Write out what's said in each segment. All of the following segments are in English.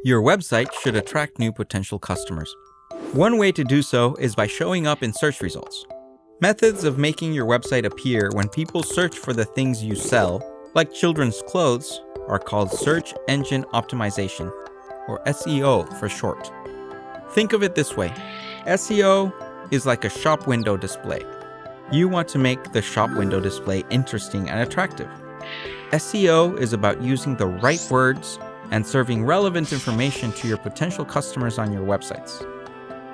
Your website should attract new potential customers. One way to do so is by showing up in search results. Methods of making your website appear when people search for the things you sell, like children's clothes, are called search engine optimization, or SEO for short. Think of it this way. SEO is like a shop window display. You want to make the shop window display interesting and attractive. SEO is about using the right words and serving relevant information to your potential customers on your websites.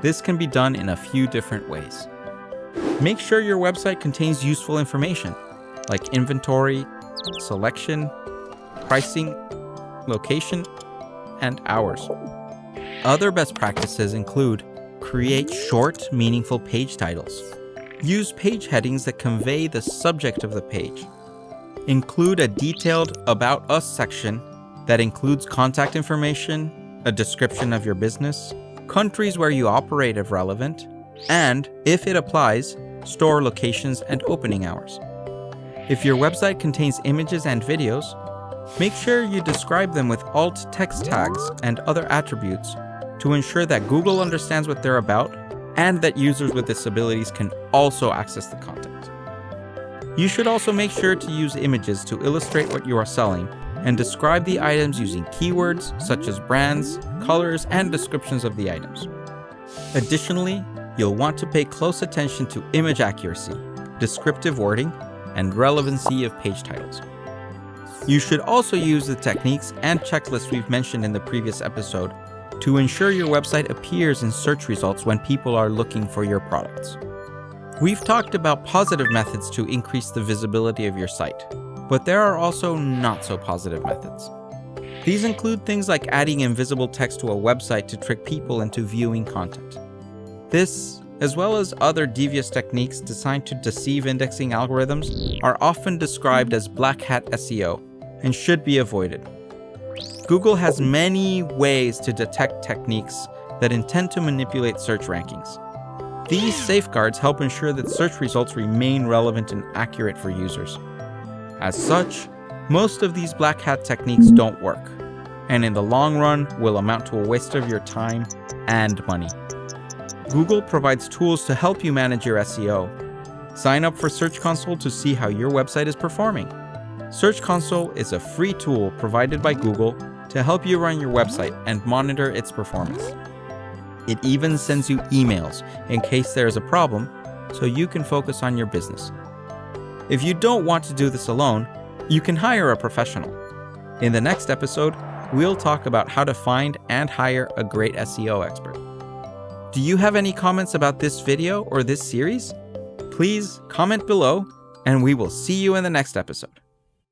This can be done in a few different ways. Make sure your website contains useful information, like inventory, selection, pricing, location, and hours. Other best practices include create short, meaningful page titles. Use page headings that convey the subject of the page. Include a detailed About Us section that includes contact information, a description of your business, countries where you operate if relevant, and, if it applies, store locations and opening hours. If your website contains images and videos, make sure you describe them with alt text tags and other attributes to ensure that Google understands what they're about and that users with disabilities can also access the content. You should also make sure to use images to illustrate what you are selling and describe the items using keywords such as brands, colors, and descriptions of the items. Additionally, you'll want to pay close attention to image accuracy, descriptive wording, and relevancy of page titles. You should also use the techniques and checklists we've mentioned in the previous episode to ensure your website appears in search results when people are looking for your products. We've talked about positive methods to increase the visibility of your site, but there are also not so positive methods. These include things like adding invisible text to a website to trick people into viewing content. This, as well as other devious techniques designed to deceive indexing algorithms, are often described as black hat SEO and should be avoided. Google has many ways to detect techniques that intend to manipulate search rankings. These safeguards help ensure that search results remain relevant and accurate for users. As such, most of these black hat techniques don't work, and in the long run will amount to a waste of your time and money. Google provides tools to help you manage your SEO. Sign up for Search Console to see how your website is performing. Search Console is a free tool provided by Google to help you run your website and monitor its performance. It even sends you emails in case there is a problem, so you can focus on your business. If you don't want to do this alone, you can hire a professional. In the next episode, we'll talk about how to find and hire a great SEO expert. Do you have any comments about this video or this series? Please comment below, and we will see you in the next episode.